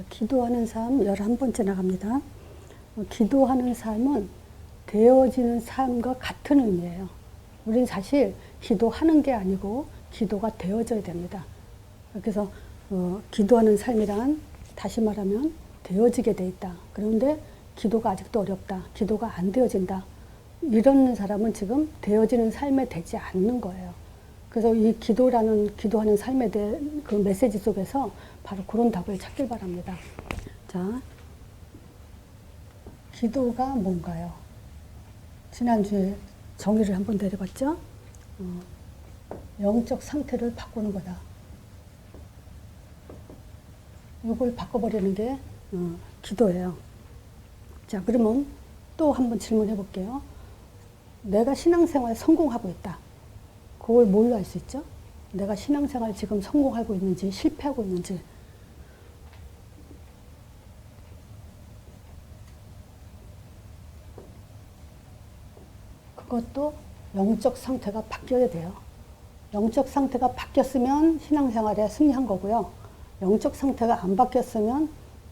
기도하는 삶 11번째 나갑니다. 기도하는 삶은 되어지는 삶과 같은 의미예요. 우리는 사실 기도하는 게 아니고 기도가 되어져야 됩니다. 그래서 기도하는 삶이란 다시 말하면 되어지게 돼 있다. 그런데 기도가 아직도 어렵다. 기도가 안 되어진다. 이런 사람은 지금 되어지는 삶에 되지 않는 거예요. 그래서 이 기도하는 삶에 대한 그 메시지 속에서 바로 그런 답을 찾길 바랍니다. 자, 기도가 뭔가요? 지난주에 정의를 한번 내려봤죠? 영적 상태를 바꾸는 거다. 이걸 바꿔버리는 게 기도예요. 자, 그러면 또 한번 질문해 볼게요. 내가 신앙생활 성공하고 있다. 그걸 뭘로 알 수 있죠? 내가 신앙생활 지금 성공하고 있는지 실패하고 있는지. 그것도 영적 상태가 바뀌어야 돼요. 영적 상태가 바뀌었으면 신앙생활에 승리한 거고요. 영적 상태가 안 바뀌었으면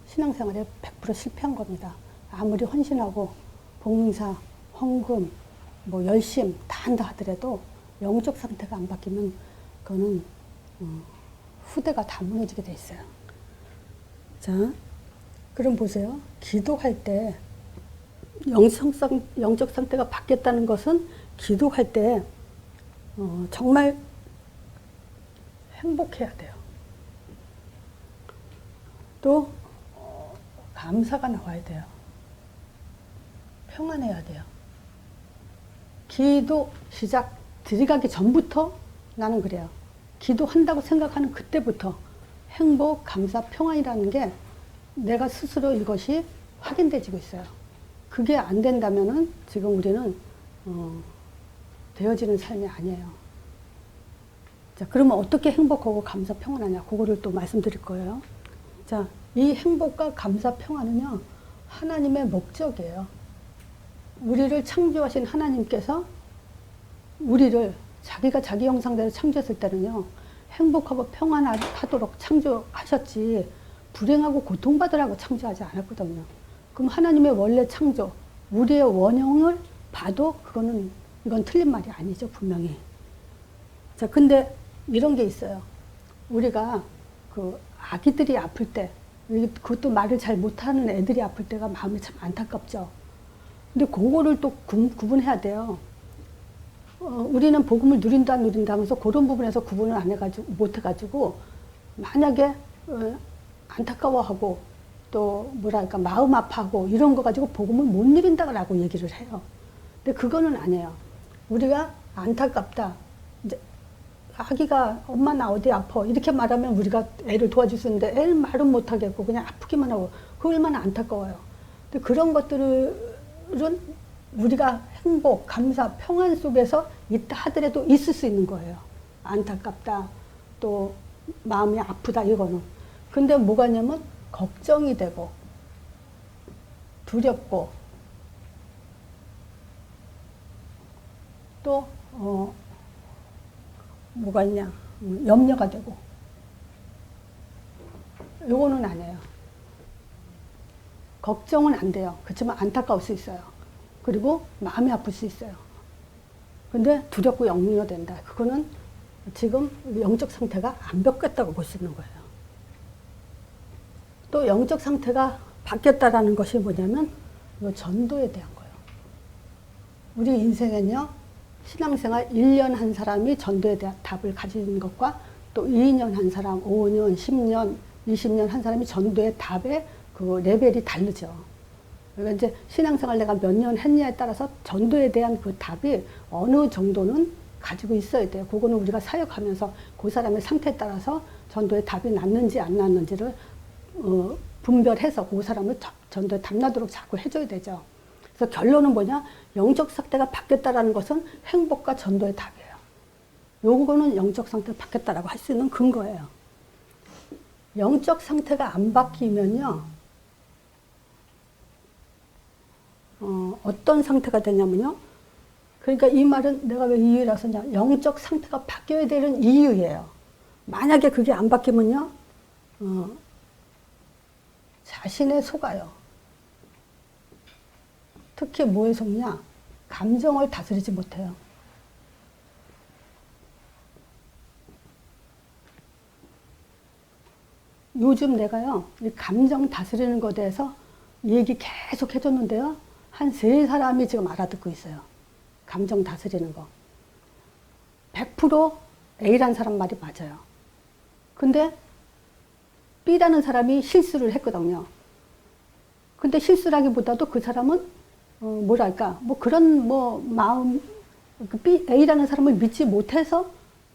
신앙생활에 100% 실패한 겁니다. 아무리 헌신하고 봉사, 헌금, 열심 다 한다 하더라도 영적 상태가 안 바뀌면 그거는 후대가 다 무너지게 돼 있어요. 자, 그럼 보세요. 기도할 때 영적 상태가 바뀌었다는 것은 기도할 때 정말 행복해야 돼요. 또 감사가 나와야 돼요. 평안해야 돼요. 기도 시작 들어가기 전부터 나는 그래요. 기도한다고 생각하는 그때부터 행복, 감사, 평안이라는 게 내가 스스로 이것이 확인되지고 있어요. 그게 안 된다면은 지금 우리는 되어지는 삶이 아니에요. 자, 그러면 어떻게 행복하고 감사, 평안하냐? 그거를 또 말씀드릴 거예요. 자, 이 행복과 감사, 평안은요, 하나님의 목적이에요. 우리를 창조하신 하나님께서 우리를 자기가 자기 형상대로 창조했을 때는요, 행복하고 평안하도록 창조하셨지, 불행하고 고통받으라고 창조하지 않았거든요. 그럼 하나님의 원래 창조, 우리의 원형을 봐도 이건 틀린 말이 아니죠, 분명히. 자, 근데 이런 게 있어요. 우리가 아기들이 아플 때, 그것도 말을 잘 못하는 애들이 아플 때가 마음이 참 안타깝죠. 근데 그거를 또 구분해야 돼요. 우리는 복음을 누린다 하면서 그런 부분에서 구분을 못해가지고, 만약에 안타까워하고 또 마음 아파하고 이런 거 가지고 복음을 못 누린다라고 얘기를 해요. 근데 그거는 아니에요. 우리가 안타깝다. 이제 아기가 엄마 나 어디 아파 이렇게 말하면 우리가 애를 도와줄 수 있는데 애를 말은 못하겠고 그냥 아프기만 하고 그 얼마나 안타까워요. 근데 그런 것들은 우리가 행복, 감사, 평안 속에서 있다 하더라도 있을 수 있는 거예요. 안타깝다, 또 마음이 아프다 이거는. 근데 뭐가 있냐면 걱정이 되고 두렵고 또 뭐가 있냐, 염려가 되고 요거는 아니에요. 걱정은 안 돼요. 그렇지만 안타까울 수 있어요. 그리고 마음이 아플 수 있어요. 근데 두렵고 염려된다. 그거는 지금 영적 상태가 안 바뀌었다고 볼 수 있는 거예요. 또 영적 상태가 바뀌었다라는 것이 뭐냐면 전도에 대한 거예요. 우리 인생은요, 신앙생활 1년 한 사람이 전도에 대한 답을 가지는 것과 또 2년 한 사람, 5년, 10년, 20년 한 사람이 전도의 답의 그 레벨이 다르죠. 그러니까 이제 신앙생활 내가 몇 년 했냐에 따라서 전도에 대한 그 답이 어느 정도는 가지고 있어야 돼요. 그거는 우리가 사역하면서 그 사람의 상태에 따라서 전도의 답이 났는지 안 났는지를 분별해서 그 사람을 전도에 답 나도록 자꾸 해줘야 되죠. 그래서 결론은 뭐냐? 영적 상태가 바뀌었다라는 것은 행복과 전도의 답이에요. 요거는 영적 상태가 바뀌었다라고 할 수 있는 근거예요. 영적 상태가 안 바뀌면요, 어떤 상태가 되냐면요. 그러니까 이 말은 내가 왜 이유라 썼냐. 영적 상태가 바뀌어야 되는 이유예요. 만약에 그게 안 바뀌면요, 자신에 속아요. 특히 뭐에 속냐? 감정을 다스리지 못해요. 요즘 내가요, 이 감정 다스리는 것에 대해서 얘기 계속 해줬는데요. 한 3사람이 지금 알아듣고 있어요. 감정 다스리는 거. 100% A라는 사람 말이 맞아요. 근데 B라는 사람이 실수를 했거든요. 근데 실수라기보다도 그 사람은 뭐랄까 뭐 그런 뭐 마음 A라는 사람을 믿지 못해서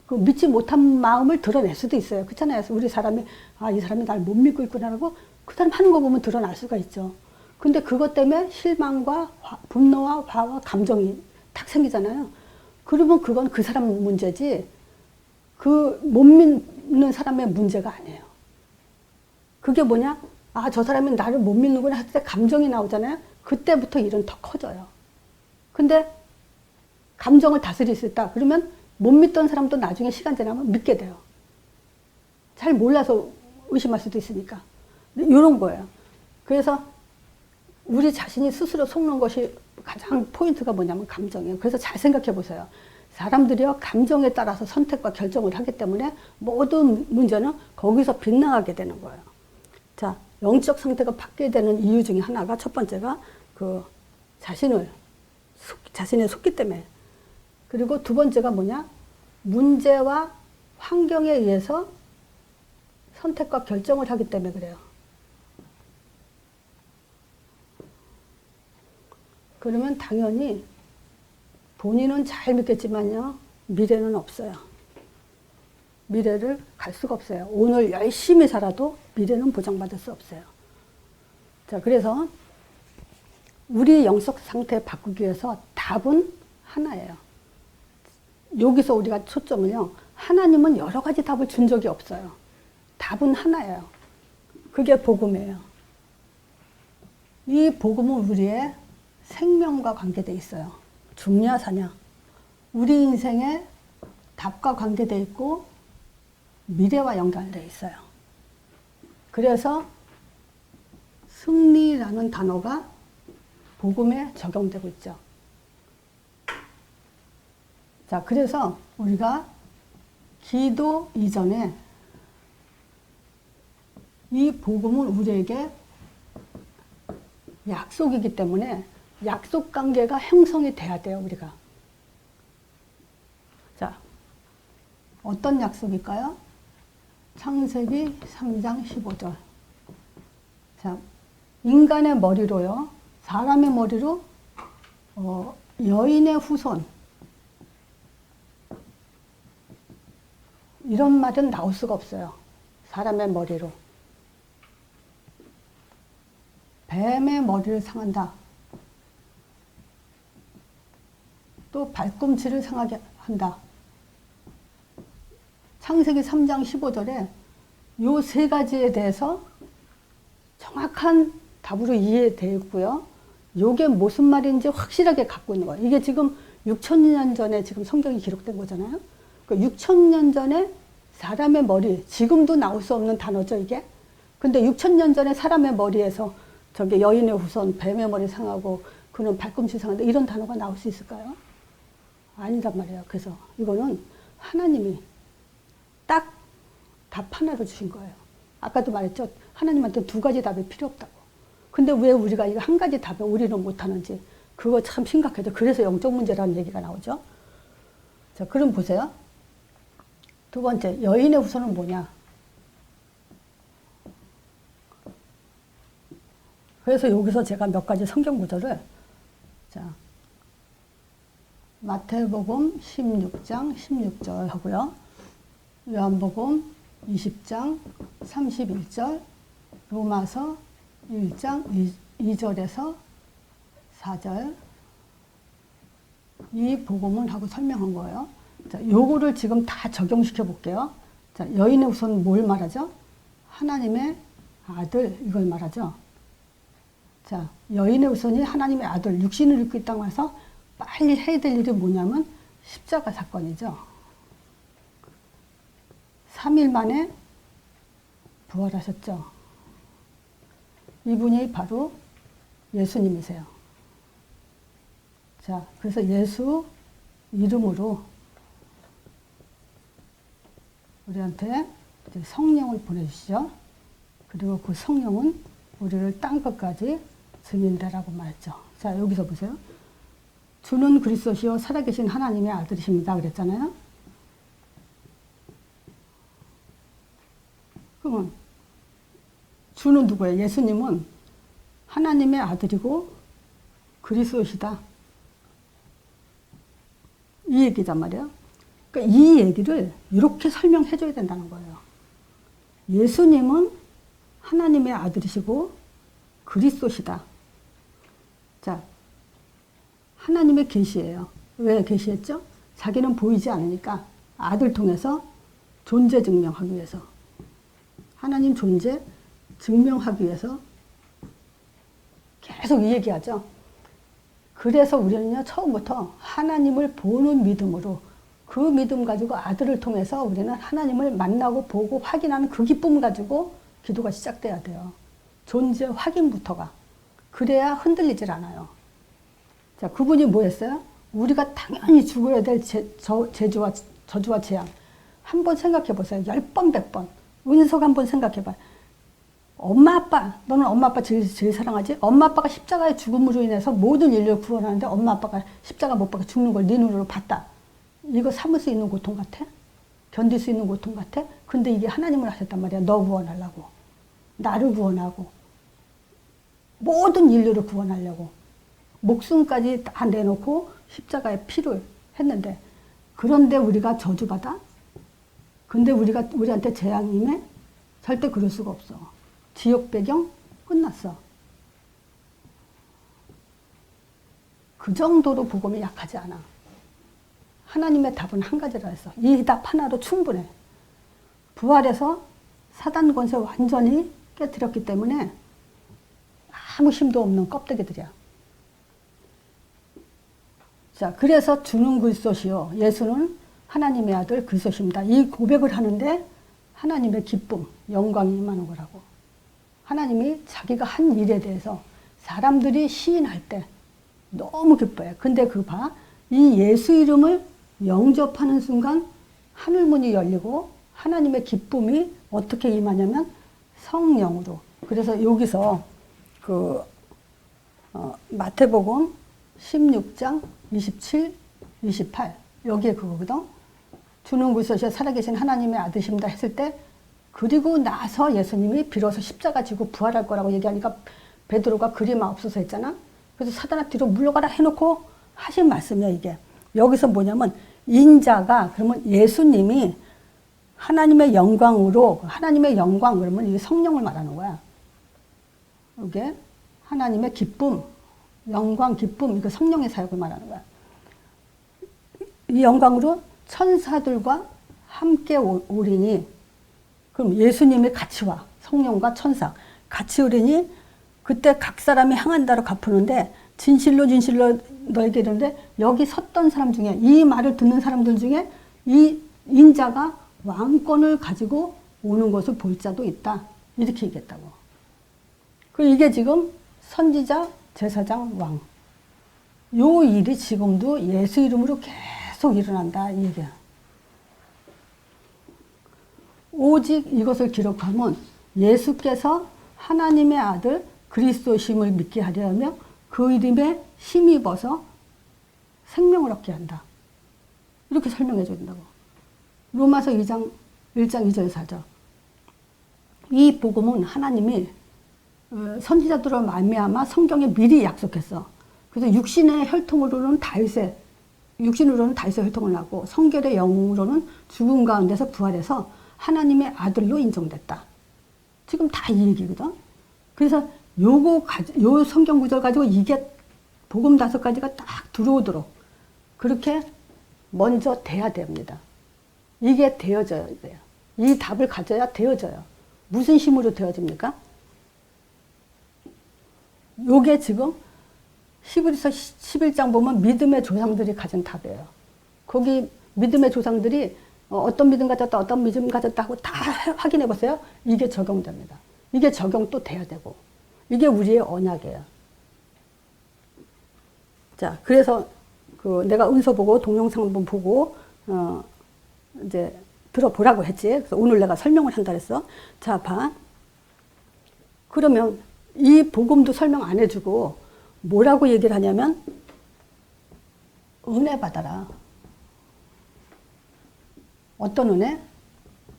그 믿지 못한 마음을 드러낼 수도 있어요. 그렇잖아요. 그래서 우리 사람이 이 사람이 날 못 믿고 있구나라고 그 사람 하는 거 보면 드러날 수가 있죠. 근데 그것 때문에 실망과 분노와 화와 감정이 탁 생기잖아요. 그러면 그건 그 사람 문제지 그 못 믿는 사람의 문제가 아니에요. 그게 뭐냐? 저 사람이 나를 못 믿는구나 할 때 감정이 나오잖아요. 그때부터 일은 더 커져요. 근데 감정을 다스릴 수 있다. 그러면 못 믿던 사람도 나중에 시간 지나면 믿게 돼요. 잘 몰라서 의심할 수도 있으니까. 이런 거예요. 그래서 우리 자신이 스스로 속는 것이 가장 포인트가 뭐냐면 감정이에요. 그래서 잘 생각해 보세요. 사람들이요, 감정에 따라서 선택과 결정을 하기 때문에 모든 문제는 거기서 빗나가게 되는 거예요. 자, 영적 상태가 바뀌게 되는 이유 중에 하나가 첫 번째가 그 자신에 속기 때문에. 그리고 두 번째가 뭐냐? 문제와 환경에 의해서 선택과 결정을 하기 때문에 그래요. 그러면 당연히 본인은 잘 믿겠지만요, 미래는 없어요. 미래를 갈 수가 없어요. 오늘 열심히 살아도 미래는 보장받을 수 없어요. 자, 그래서 우리 영적 상태 바꾸기 위해서 답은 하나예요. 여기서 우리가 초점은요, 하나님은 여러 가지 답을 준 적이 없어요. 답은 하나예요. 그게 복음이에요. 이 복음은 우리의 생명과 관계되어 있어요. 죽냐 사냐. 우리 인생의 답과 관계되어 있고 미래와 연결되어 있어요. 그래서 승리라는 단어가 복음에 적용되고 있죠. 자, 그래서 우리가 기도 이전에 이 복음은 우리에게 약속이기 때문에 약속 관계가 형성이 돼야 돼요, 우리가. 자, 어떤 약속일까요? 창세기 3장 15절. 자, 인간의 머리로요, 사람의 머리로 여인의 후손, 이런 말은 나올 수가 없어요. 사람의 머리로. 뱀의 머리를 상한다. 또 발꿈치를 상하게 한다. 창세기 3장 15절에 요 3가지에 대해서 정확한 답으로 이해되어 있고요. 요게 무슨 말인지 확실하게 갖고 있는 거예요. 이게 지금 6,000년 전에 지금 성경이 기록된 거잖아요. 그 6,000년 전에 사람의 머리, 지금도 나올 수 없는 단어죠, 이게. 근데 6,000년 전에 사람의 머리에서 저게 여인의 후손, 뱀의 머리 상하고 그는 발꿈치 상한다, 이런 단어가 나올 수 있을까요? 아니란 말이에요. 그래서 이거는 하나님이 딱 답 하나를 주신 거예요. 아까도 말했죠. 하나님한테 2가지 답이 필요 없다고. 근데 왜 우리가 이거 한 가지 답에 우리는 못하는지, 그거 참 심각해요. 그래서 영적 문제라는 얘기가 나오죠. 자, 그럼 보세요. 두 번째, 여인의 후손은 뭐냐? 그래서 여기서 제가 몇 가지 성경 구절을, 자, 마태복음 16장 16절 하고요. 요한복음 20장 31절, 로마서 1장 2절에서 4절, 이 복음을 하고 설명한 거예요. 자, 요거를 지금 다 적용시켜 볼게요. 자, 여인의 후손은 뭘 말하죠? 하나님의 아들, 이걸 말하죠. 자, 여인의 후손이 하나님의 아들, 육신을 입고 있다고 해서 빨리 해야 될 일이 뭐냐면 십자가 사건이죠. 3일 만에 부활하셨죠. 이분이 바로 예수님이세요. 자, 그래서 예수 이름으로 우리한테 이제 성령을 보내주시죠. 그리고 그 성령은 우리를 땅 끝까지 증인되라고 말했죠. 자, 여기서 보세요. 주는 그리스도시요 살아계신 하나님의 아들이십니다. 그랬잖아요. 그러면 주는 누구예요? 예수님은 하나님의 아들이고 그리스도시다. 이 얘기단 말이에요. 그러니까 이 얘기를 이렇게 설명해 줘야 된다는 거예요. 예수님은 하나님의 아들이시고 그리스도시다. 자, 하나님의 계시예요. 왜 계시했죠? 자기는 보이지 않으니까 아들 통해서 존재 증명하기 위해서, 하나님 존재 증명하기 위해서 계속 이 얘기하죠. 그래서 우리는요, 처음부터 하나님을 보는 믿음으로, 그 믿음 가지고 아들을 통해서 우리는 하나님을 만나고 보고 확인하는 그 기쁨 가지고 기도가 시작돼야 돼요. 존재 확인부터가. 그래야 흔들리질 않아요. 자, 그분이 뭐 했어요? 우리가 당연히 죽어야 될 저주와 재앙. 한번 생각해 보세요. 10번, 100번. 은석 한번 생각해 봐요. 엄마, 아빠, 너는 엄마, 아빠 제일 사랑하지? 엄마, 아빠가 십자가의 죽음으로 인해서 모든 인류를 구원하는데 엄마, 아빠가 십자가 못 박아 죽는 걸 네 눈으로 봤다. 이거 참을 수 있는 고통 같아? 견딜 수 있는 고통 같아? 근데 이게 하나님을 하셨단 말이야. 너 구원하려고. 나를 구원하고. 모든 인류를 구원하려고. 목숨까지 다 내놓고 십자가에 피를 했는데, 그런데 우리가 저주받아? 근데 우리한테 재앙이 임해? 절대 그럴 수가 없어. 지옥 배경 끝났어. 그 정도로 복음이 약하지 않아. 하나님의 답은 한 가지라 했어. 이 답 하나로 충분해. 부활해서 사단 권세 완전히 깨뜨렸기 때문에 아무 힘도 없는 껍데기들이야. 자, 그래서 주는 그리스도시요 예수는 하나님의 아들 그리스도십니다. 이 고백을 하는데 하나님의 기쁨, 영광이 임하는 거라고. 하나님이 자기가 한 일에 대해서 사람들이 시인할 때 너무 기뻐요. 근데 이 예수 이름을 영접하는 순간 하늘문이 열리고 하나님의 기쁨이 어떻게 임하냐면 성령으로. 그래서 여기서 마태복음 16장 27, 28 여기에 그거거든. 주는 그리스도시요 살아계신 하나님의 아들이십니다 했을 때, 그리고 나서 예수님이 비로소 십자가 지고 부활할 거라고 얘기하니까 베드로가 그리마옵소서 했잖아. 그래서 사단아 뒤로 물러가라 해놓고 하신 말씀이야 이게. 여기서 뭐냐면 인자가, 그러면 예수님이 하나님의 영광으로, 하나님의 영광 그러면 이 성령을 말하는 거야. 이게 하나님의 기쁨, 영광, 기쁨, 이거 성령의 사역을 말하는 거야. 이 영광으로 천사들과 함께 오리니, 그럼 예수님이 같이 와. 성령과 천사 같이 오리니 그때 각 사람이 향한 대로 갚으는데 진실로 너에게 이르는데, 여기 섰던 사람 중에, 이 말을 듣는 사람들 중에 이 인자가 왕권을 가지고 오는 것을 볼 자도 있다. 이렇게 얘기했다고. 이게 지금 선지자, 제사장, 왕. 요 일이 지금도 예수 이름으로 계속 일어난다. 이 얘기야. 오직 이것을 기록하면 예수께서 하나님의 아들 그리스도심을 믿게 하려면 그 이름에 힘입어서 생명을 얻게 한다. 이렇게 설명해 줘야 된다고. 로마서 1장 2절 4절. 이 복음은 하나님이 선지자들로 말미암아 성경에 미리 약속했어. 그래서 육신의 혈통으로는 다윗의 혈통을 낳고 성결의 영으로는 죽음 가운데서 부활해서 하나님의 아들로 인정됐다. 지금 다 이 얘기거든. 그래서 요 성경 구절 가지고 이게 복음 5가지가 딱 들어오도록 그렇게 먼저 돼야 됩니다. 이게 되어져야 돼요. 이 답을 가져야 되어져요. 무슨 힘으로 되어집니까? 요게 지금 히브리서 11장 보면 믿음의 조상들이 가진 답이에요. 거기 믿음의 조상들이 어떤 믿음 가졌다, 어떤 믿음 가졌다 하고 다 확인해 보세요. 이게 적용됩니다. 이게 적용 또 돼야 되고. 이게 우리의 언약이에요. 자, 그래서 내가 은서 보고 동영상 한번 보고 이제 들어보라고 했지. 그래서 오늘 내가 설명을 한다 그랬어. 자, 봐. 그러면 이 복음도 설명 안 해주고 뭐라고 얘기를 하냐면 은혜 받아라. 어떤 은혜?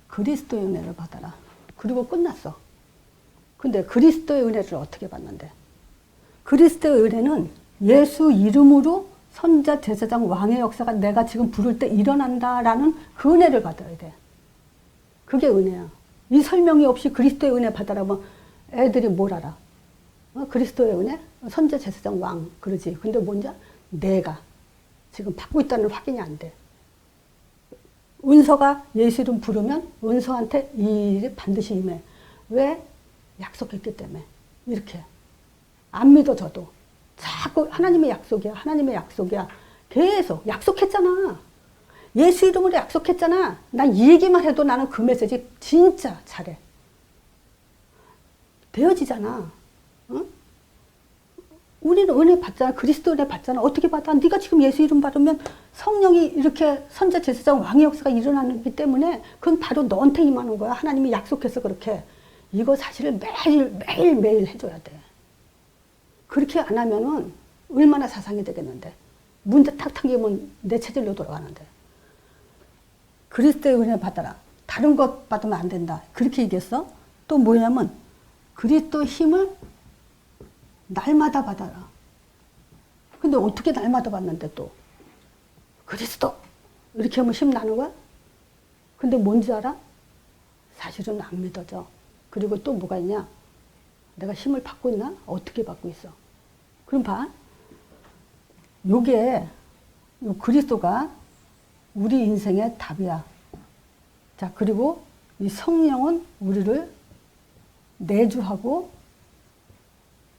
그리스도의 은혜를 받아라. 그리고 끝났어. 근데 그리스도의 은혜를 어떻게 받는데? 그리스도의 은혜는 예수 이름으로 선자, 제사장, 왕의 역사가 내가 지금 부를 때 일어난다라는 그 은혜를 받아야 돼. 그게 은혜야. 이 설명이 없이 그리스도의 은혜 받아라면 애들이 뭘 알아? 그리스도의 은혜? 선자, 제사장, 왕 그러지. 근데 뭔지 내가 지금 받고 있다는 확인이 안 돼. 은서가 예수 이름 부르면 은서한테 이 일이 반드시 임해. 왜? 약속했기 때문에. 이렇게. 안 믿어져도. 자꾸 하나님의 약속이야. 하나님의 약속이야. 계속 약속했잖아. 예수 이름으로 약속했잖아. 난 이 얘기만 해도 나는 그 메시지 진짜 잘해. 되어지잖아. 응? 우리는 은혜 받잖아. 그리스도 은혜 받잖아. 어떻게 받아? 네가 지금 예수 이름 받으면 성령이 이렇게 선자, 제사장, 왕의 역사가 일어나기 때문에 그건 바로 너한테 임하는 거야. 하나님이 약속해서 그렇게. 이거 사실을 매일 해줘야 돼. 그렇게 안 하면은 얼마나 사상이 되겠는데. 문제 탁 당기면 내 체질로 돌아가는데. 그리스도의 은혜 받아라. 다른 것 받으면 안 된다. 그렇게 얘기했어. 또 뭐냐면 그리스도의 힘을 날마다 받아라. 근데 어떻게 날마다 받는데 또? 그리스도! 이렇게 하면 힘 나는 거야? 근데 뭔지 알아? 사실은 안 믿어져. 그리고 또 뭐가 있냐? 내가 힘을 받고 있나? 어떻게 받고 있어? 그럼 봐. 요 그리스도가 우리 인생의 답이야. 자, 그리고 이 성령은 우리를 내주하고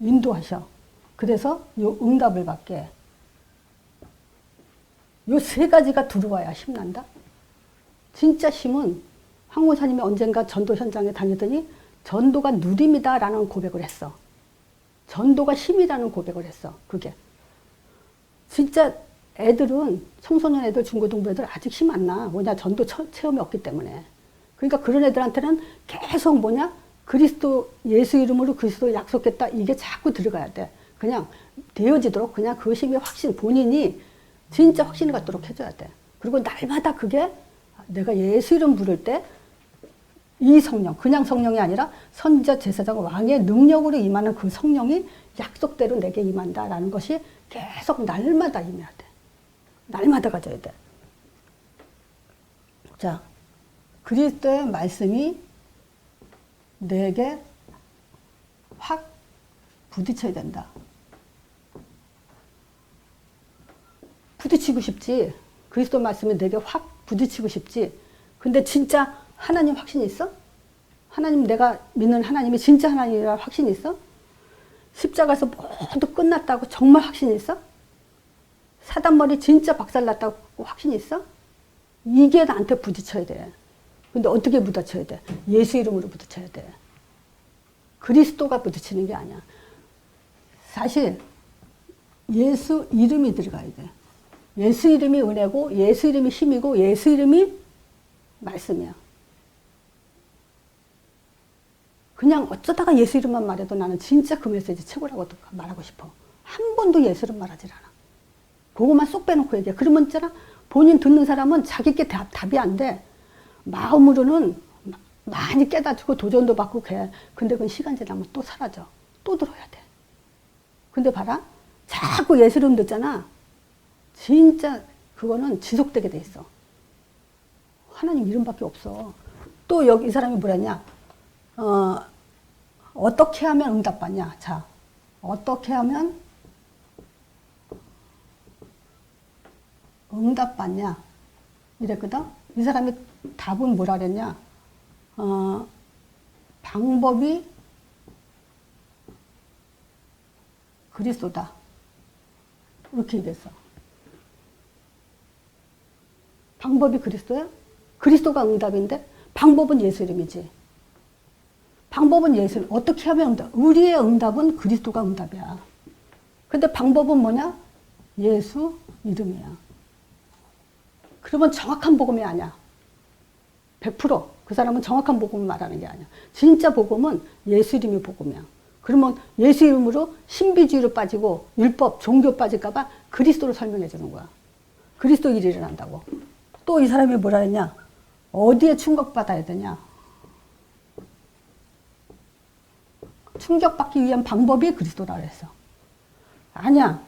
인도하셔. 그래서 요 응답을 받게. 요 세 가지가 들어와야 힘난다. 진짜 힘은 황무사님이 언젠가 전도 현장에 다니더니 전도가 누림이다라는 고백을 했어. 전도가 힘이라는 고백을 했어. 그게. 진짜 애들은 청소년 애들, 중고등부 애들 아직 힘 안 나. 뭐냐? 전도 체험이 없기 때문에. 그러니까 그런 애들한테는 계속 뭐냐? 그리스도 예수 이름으로 그리스도 약속했다. 이게 자꾸 들어가야 돼. 그냥 되어지도록 그냥 그 힘의 확신, 본인이 진짜 확신을 갖도록 해줘야 돼. 그리고 날마다 그게 내가 예수 이름 부를 때 이 성령, 그냥 성령이 아니라 선자, 제사장, 왕의 능력으로 임하는 그 성령이 약속대로 내게 임한다라는 것이 계속 날마다 임해야 돼. 날마다 가져야 돼. 자, 그리스도의 말씀이 내게 확 부딪혀야 된다. 부딪히고 싶지. 그리스도 말씀이 내게 확 부딪히고 싶지. 근데 진짜 하나님 확신이 있어? 하나님, 내가 믿는 하나님이 진짜 하나님이라 확신이 있어? 십자가에서 모두 끝났다고 정말 확신이 있어? 사단머리 진짜 박살났다고 확신이 있어? 이게 나한테 부딪혀야 돼. 근데 어떻게 부딪혀야 돼? 예수 이름으로 부딪혀야 돼. 그리스도가 부딪히는 게 아니야. 사실 예수 이름이 들어가야 돼. 예수 이름이 은혜고 예수 이름이 힘이고 예수 이름이 말씀이야. 그냥 어쩌다가 예수 이름만 말해도 나는 진짜 그 메시지 최고라고 말하고 싶어. 한 번도 예수 이름 말하지 않아. 그거만 쏙 빼놓고 얘기해. 그러면 있잖아, 본인 듣는 사람은 자기께 답이 안 돼. 마음으로는 많이 깨닫고 도전도 받고 그래. 근데 그건 시간 지나면 또 사라져. 또 들어야 돼. 근데 봐라. 자꾸 예수 이름 듣잖아. 진짜 그거는 지속되게 돼 있어. 하나님 이름밖에 없어. 또 여기 이 사람이 뭐랬냐? 어떻게 하면 응답받냐? 자, 어떻게 하면 응답받냐? 이랬거든? 이 사람이 답은 뭐라 그랬냐? 방법이 그리스도다. 이렇게 얘기했어. 방법이 그리스도야? 그리스도가 응답인데 방법은 예수 이름이지. 방법은 예수. 어떻게 하면 응답? 우리의 응답은 그리스도가 응답이야. 근데 방법은 뭐냐? 예수 이름이야. 그러면 정확한 복음이 아니야. 100%그 사람은 정확한 복음을 말하는 게 아니야. 진짜 복음은 예수 이름이 복음이야. 그러면 예수 이름으로 신비주의로 빠지고 율법, 종교 빠질까봐 그리스도로 설명해 주는 거야. 그리스도 일이 일어난다고. 또 이 사람이 뭐라 했냐? 어디에 충격받아야 되냐? 충격받기 위한 방법이 그리스도라 그랬어. 아니야.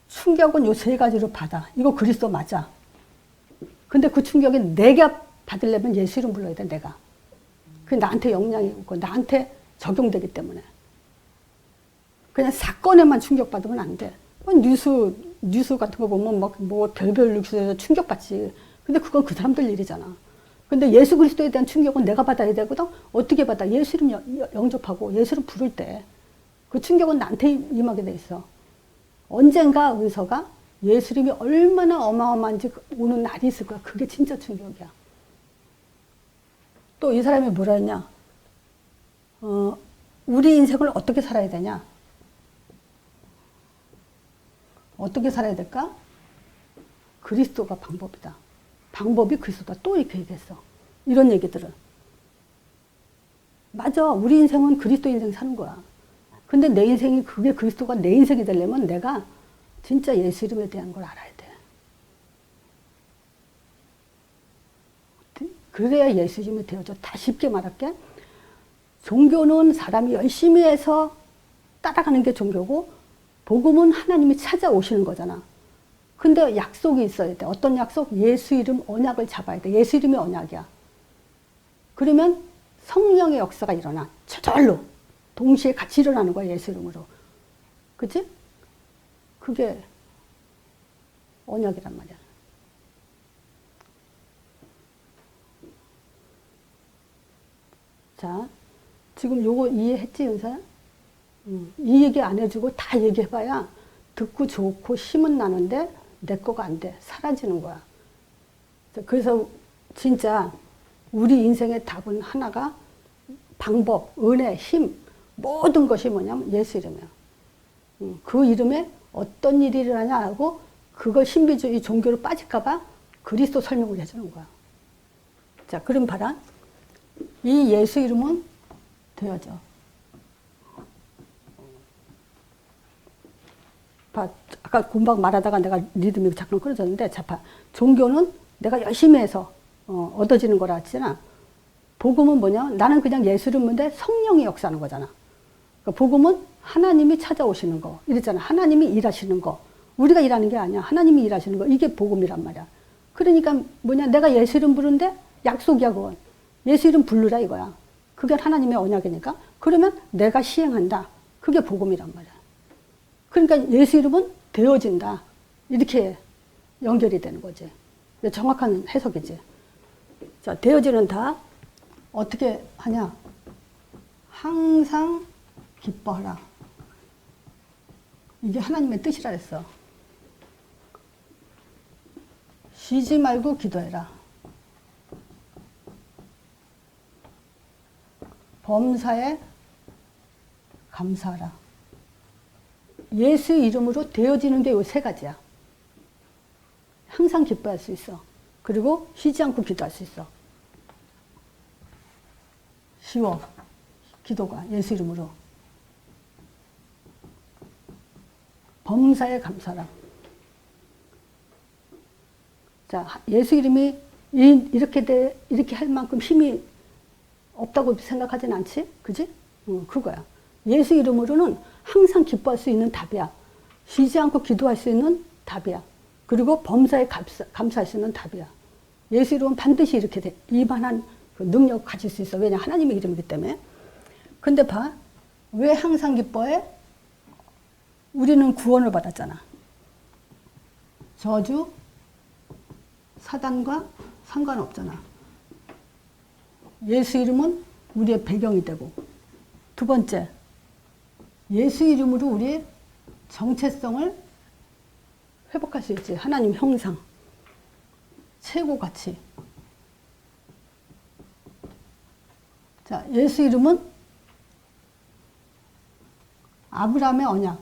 충격은 요 세 가지로 받아. 이거 그리스도 맞아. 근데 그 충격이 내가 받으려면 예수 이름 불러야 돼, 내가. 그게 나한테 영향이 있고, 나한테 적용되기 때문에. 그냥 사건에만 충격받으면 안 돼. 뉴스 같은 거 보면 뭐 별별 뉴스에서 충격받지. 근데 그건 그 사람들 일이잖아. 근데 예수 그리스도에 대한 충격은 내가 받아야 되거든. 어떻게 받아? 예수 이름 영접하고 예수 이름 부를 때. 그 충격은 나한테 임하게 돼 있어. 언젠가 의서가 예수 이름이 얼마나 어마어마한지 오는 날이 있을 거야. 그게 진짜 충격이야. 또 이 사람이 뭐라 했냐? 우리 인생을 어떻게 살아야 되냐? 어떻게 살아야 될까? 그리스도가 방법이다. 방법이 그리스도다. 또 이렇게 얘기했어. 이런 얘기들은. 맞아. 우리 인생은 그리스도 인생 사는 거야. 근데 내 인생이 그게 그리스도가 내 인생이 되려면 내가 진짜 예수 이름에 대한 걸 알아야 돼. 그래야 예수 이름이 되어져. 다 쉽게 말할게. 종교는 사람이 열심히 해서 따라가는 게 종교고 복음은 하나님이 찾아오시는 거잖아. 근데 약속이 있어야 돼. 어떤 약속? 예수 이름 언약을 잡아야 돼. 예수 이름이 언약이야. 그러면 성령의 역사가 일어나. 저절로. 동시에 같이 일어나는 거야. 예수 이름으로. 그치? 그게 언약이란 말이야. 자, 지금 요거 이해했지, 은서야? 이 얘기 안 해주고 다 얘기해봐야 듣고 좋고 힘은 나는데 내 거가 안 돼. 사라지는 거야. 그래서 진짜 우리 인생의 답은 하나가 방법, 은혜, 힘, 모든 것이 뭐냐면 예수 이름이야. 그 이름에 어떤 일이 일어나냐 하고 그걸 신비주의 종교로 빠질까봐 그리스도 설명을 해주는 거야. 자, 그럼 봐라. 이 예수 이름은 되어져. 봐, 아까 금방 말하다가 내가 리듬이 잠깐 끊어졌는데, 자, 봐. 종교는 내가 열심히 해서 얻어지는 거라 했잖아. 복음은 뭐냐? 나는 그냥 예수 이름인데 성령이 역사하는 거잖아. 그러니까 복음은 하나님이 찾아오시는 거. 이랬잖아. 하나님이 일하시는 거. 우리가 일하는 게 아니야. 하나님이 일하시는 거. 이게 복음이란 말이야. 그러니까 뭐냐? 내가 예수 이름 부르는데 약속이야, 그건. 예수 이름 부르라 이거야. 그게 하나님의 언약이니까. 그러면 내가 시행한다. 그게 복음이란 말이야. 그러니까 예수 이름은 되어진다. 이렇게 연결이 되는 거지. 정확한 해석이지. 자, 되어지는 다 어떻게 하냐? 항상 기뻐하라. 이게 하나님의 뜻이라 했어. 쉬지 말고 기도해라. 범사에 감사하라. 예수 이름으로 되어지는 게 요 세 가지야. 항상 기뻐할 수 있어. 그리고 쉬지 않고 기도할 수 있어. 쉬워. 기도가 예수 이름으로. 범사에 감사하라. 자, 예수 이름이 이렇게 할 만큼 힘이 없다고 생각하진 않지? 그지? 그거야. 예수 이름으로는 항상 기뻐할 수 있는 답이야. 쉬지 않고 기도할 수 있는 답이야. 그리고 범사에 감사할 수 있는 답이야. 예수 이름은 반드시 이렇게 돼. 이만한 그 능력 가질 수 있어. 왜냐? 하나님의 이름이기 때문에. 근데 봐. 왜 항상 기뻐해? 우리는 구원을 받았잖아. 저주, 사단과 상관없잖아. 예수 이름은 우리의 배경이 되고. 두 번째, 예수 이름으로 우리의 정체성을 회복할 수 있지. 하나님 형상, 최고 가치. 자, 예수 이름은 아브라함의 언약.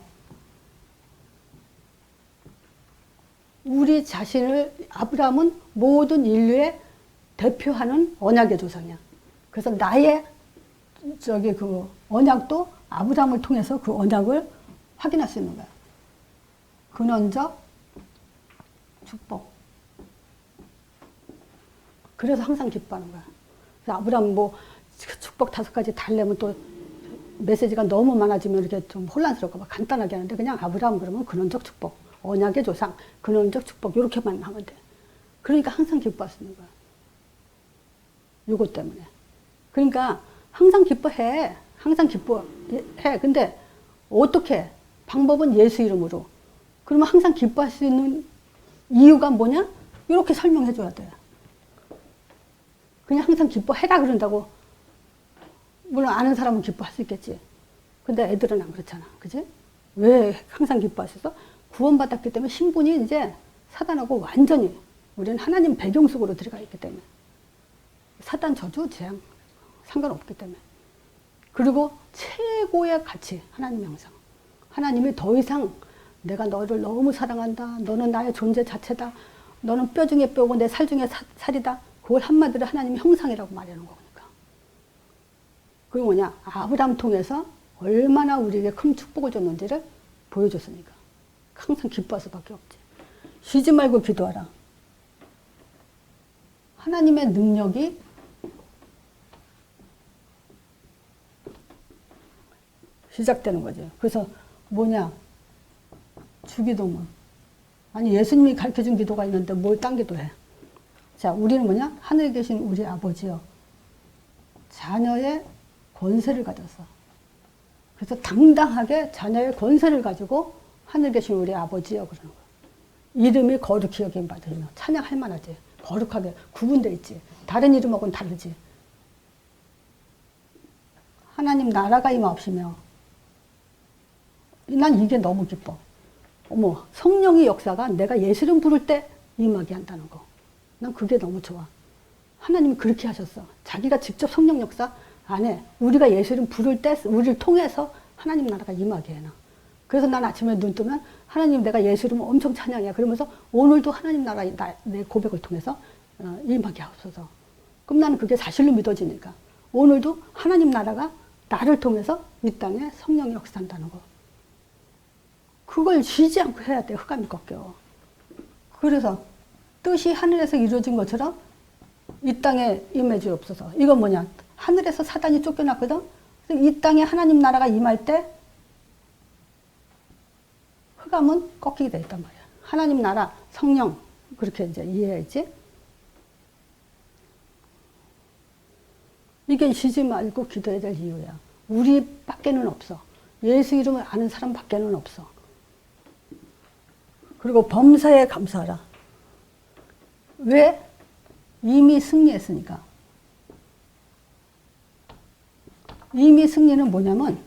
우리 자신을, 아브라함은 모든 인류의 대표하는 언약의 조상이야. 그래서 나의 그 언약도 아브라함을 통해서 그 언약을 확인할 수 있는 거야. 근원적 축복. 그래서 항상 기뻐하는 거야. 그래서 아브라함 뭐 축복 5가지 달래면 또 메시지가 너무 많아지면 이렇게 좀 혼란스럽고 막 간단하게 하는데 그냥 아브라함 그러면 근원적 축복, 언약의 조상, 근원적 축복 이렇게만 하면 돼. 그러니까 항상 기뻐할 수 있는 거야. 요거 때문에. 그러니까 항상 기뻐해. 항상 기뻐해. 근데 어떻게? 방법은 예수 이름으로. 그러면 항상 기뻐할 수 있는 이유가 뭐냐? 이렇게 설명해 줘야 돼. 그냥 항상 기뻐해라 그런다고. 물론 아는 사람은 기뻐할 수 있겠지. 근데 애들은 안 그렇잖아. 그지? 왜 항상 기뻐할 수 있어? 구원받았기 때문에 신분이 이제 사단하고 완전히 우리는 하나님 배경 속으로 들어가 있기 때문에. 사단 저주, 재앙 상관없기 때문에. 그리고 최고의 가치, 하나님의 형상. 하나님이 더 이상 내가 너를 너무 사랑한다. 너는 나의 존재 자체다. 너는 뼈 중에 뼈고 내 살 중에 살이다. 그걸 한마디로 하나님의 형상이라고 말하는 거니까. 그게 뭐냐? 아브라함 통해서 얼마나 우리에게 큰 축복을 줬는지를 보여줬으니까. 항상 기뻐할 수밖에 없지. 쉬지 말고 기도하라. 하나님의 능력이 시작되는 거죠. 그래서 뭐냐? 주기도문. 아니 예수님이 가르쳐준 기도가 있는데 뭘 딴 기도해. 자, 우리는 뭐냐? 하늘에 계신 우리 아버지요. 자녀의 권세를 가졌어. 그래서 당당하게 자녀의 권세를 가지고 하늘에 계신 우리 아버지요. 그러는 거야. 이름이 거룩히 여김 받으며 찬양할 만하지. 거룩하게 구분되어 있지. 다른 이름하고는 다르지. 하나님 나라가 임하옵시며. 난 이게 너무 기뻐. 어머, 성령의 역사가 내가 예수 이름 부를 때 임하게 한다는 거. 난 그게 너무 좋아. 하나님이 그렇게 하셨어. 자기가 직접 성령 역사 안 해. 우리가 예수 이름 부를 때 우리를 통해서 하나님 나라가 임하게 해놔. 그래서 난 아침에 눈 뜨면 하나님 내가 예수 이름 엄청 찬양해. 그러면서 오늘도 하나님 나라 내 고백을 통해서 임하게 하옵소서. 그럼 나는 그게 사실로 믿어지니까. 오늘도 하나님 나라가 나를 통해서 이 땅에 성령이 역사한다는 거. 그걸 쉬지 않고 해야 돼. 흑암이 꺾여. 그래서 뜻이 하늘에서 이루어진 것처럼 이 땅에 임해 주옵소서. 이건 뭐냐? 하늘에서 사단이 쫓겨났거든. 이 땅에 하나님 나라가 임할 때 흑암은 꺾이게 돼 있단 말이야. 하나님 나라, 성령 그렇게 이제 이해해야지. 이게 쉬지 말고 기도해야 될 이유야. 우리밖에는 없어. 예수 이름을 아는 사람밖에는 없어. 그리고 범사에 감사하라. 왜? 이미 승리했으니까. 이미 승리는 뭐냐면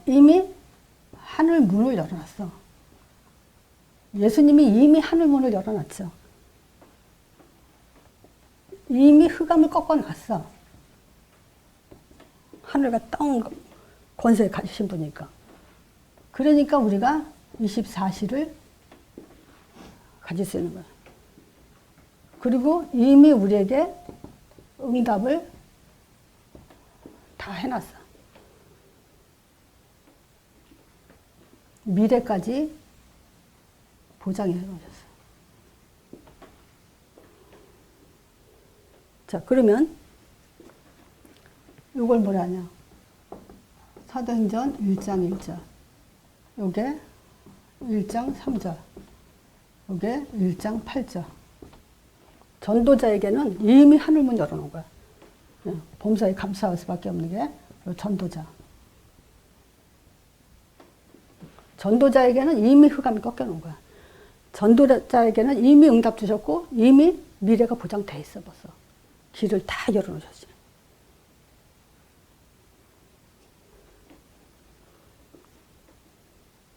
이미 하늘 문을 열어놨어. 예수님이 이미 하늘 문을 열어놨죠. 이미 흑암을 꺾어놨어. 하늘과 땅 권세 가지신 분이니까. 그러니까 우리가 24시를 가질 수 있는 거야. 그리고 이미 우리에게 응답을 다 해놨어. 미래까지 보장해 놓으셨어. 자, 그러면 이걸 뭐라 하냐? 사도행전 1장 1절. 요게 1장 3절. 요게 1장 8절. 전도자에게는 이미 하늘문 열어놓은 거야. 범사에 감사할 수밖에 없는 게 전도자. 전도자에게는 이미 흑암이 꺾여놓은 거야. 전도자에게는 이미 응답 주셨고 이미 미래가 보장돼 있어 벌써. 길을 다 열어놓으셨지.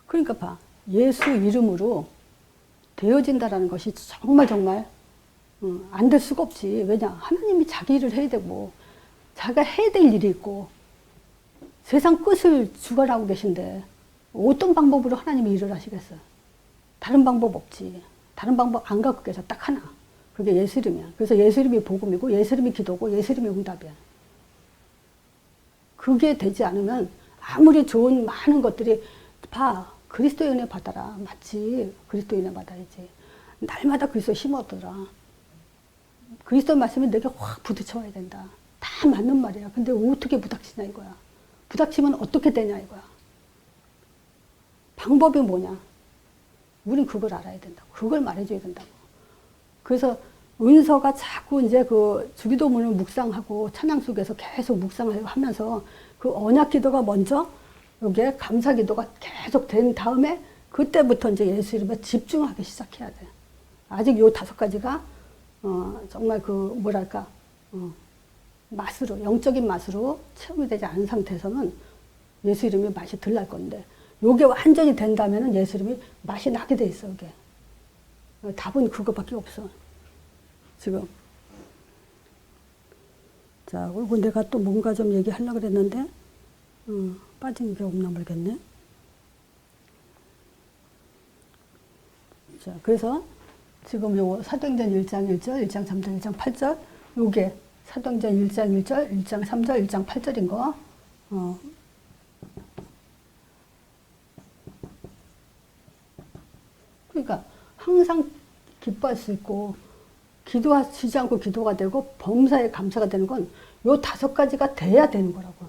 그러니까 봐. 예수 이름으로 되어진다라는 것이 정말 안 될 수가 없지. 왜냐? 하나님이 자기 일을 해야 되고 자기가 해야 될 일이 있고 세상 끝을 주관하고 계신데 어떤 방법으로 하나님이 일을 하시겠어요? 다른 방법 없지. 다른 방법 안 갖고 계셔. 딱 하나. 그게 예수 이름이야. 그래서 예수 이름이 복음이고 예수 이름이 기도고 예수 이름이 응답이야. 그게 되지 않으면 아무리 좋은 많은 것들이 봐. 그리스도의 은혜 받아라. 맞지. 그리스도의 은혜 받아야지. 날마다 그리스도 힘어더라. 그리스도 말씀이 내게 확 부딪혀야 된다. 다 맞는 말이야. 근데 어떻게 부닥치냐 이거야. 부닥치면 어떻게 되냐 이거야. 방법이 뭐냐. 우린 그걸 알아야 된다고. 그걸 말해줘야 된다고. 그래서 은서가 자꾸 이제 그 주기도문을 묵상하고 찬양 속에서 계속 묵상을 하면서 그 언약 기도가 먼저 여기에 감사 기도가 계속 된 다음에 그때부터 이제 예수 이름에 집중하기 시작해야 돼. 아직 요 5가지가 정말 그 뭐랄까 맛으로 영적인 맛으로 체험이 되지 않은 상태에서는 예수 이름이 맛이 덜 날 건데 요게 완전히 된다면은 예수 이름이 맛이 나게 돼 있어 이게. 답은 그거밖에 없어. 지금. 자, 그리고 내가 또 뭔가 좀 얘기하려고 그랬는데 빠진 게 없나 모르겠네. 자, 그래서 지금 요 사도행전 1장 1절, 1장 3절, 1장 8절 요게 사도행전 1장 1절, 1장 3절, 1장 8절인 거. 그러니까 항상 기뻐할 수 있고 기도하시지 않고 기도가 되고 범사에 감사가 되는 건 요 5가지가 돼야 되는 거라고.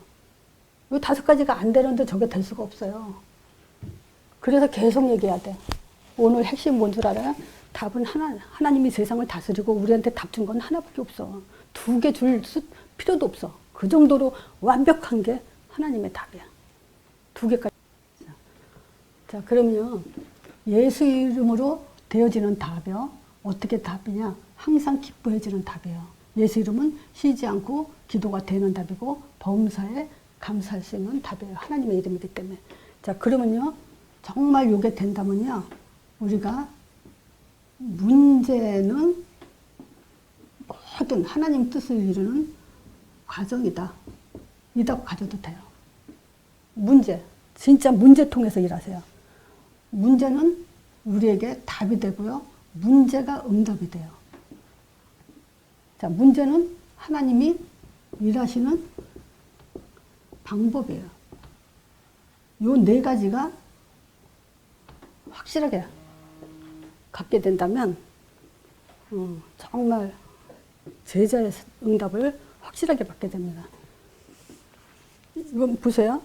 요 5가지가 안 되는데 저게 될 수가 없어요. 그래서 계속 얘기해야 돼. 오늘 핵심 뭔 줄 알아요? 답은 하나. 하나님이 세상을 다스리고 우리한테 답 준 건 하나밖에 없어. 2개 줄 필요도 없어. 그 정도로 완벽한 게 하나님의 답이야. 2개까지. 자, 그럼요. 예수 이름으로 되어지는 답이요. 어떻게 답이냐? 항상 기뻐해지는 답이에요. 예수 이름은 쉬지 않고 기도가 되는 답이고 범사에 감사할 수 있는 답이에요. 하나님의 이름이기 때문에. 자, 그러면요. 정말 요게 된다면요. 우리가 문제는 모든 하나님 뜻을 이루는 과정이다. 이답 가져도 돼요. 문제. 진짜 문제 통해서 일하세요. 문제는 우리에게 답이 되고요. 문제가 응답이 돼요. 자, 문제는 하나님이 일하시는 방법이에요. 요 4가지가 확실하게 갖게 된다면 정말 제자의 응답을 확실하게 받게 됩니다. 이건 보세요.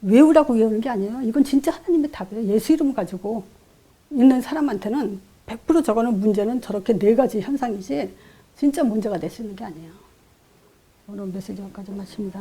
외우라고 외우는 게 아니에요. 이건 진짜 하나님의 답이에요. 예수 이름 가지고 있는 사람한테는 100% 저거는 문제는 저렇게 4가지 현상이지 진짜 문제가 될 수 있는 게 아니에요. 오늘 메시지 여기까지 마칩니다.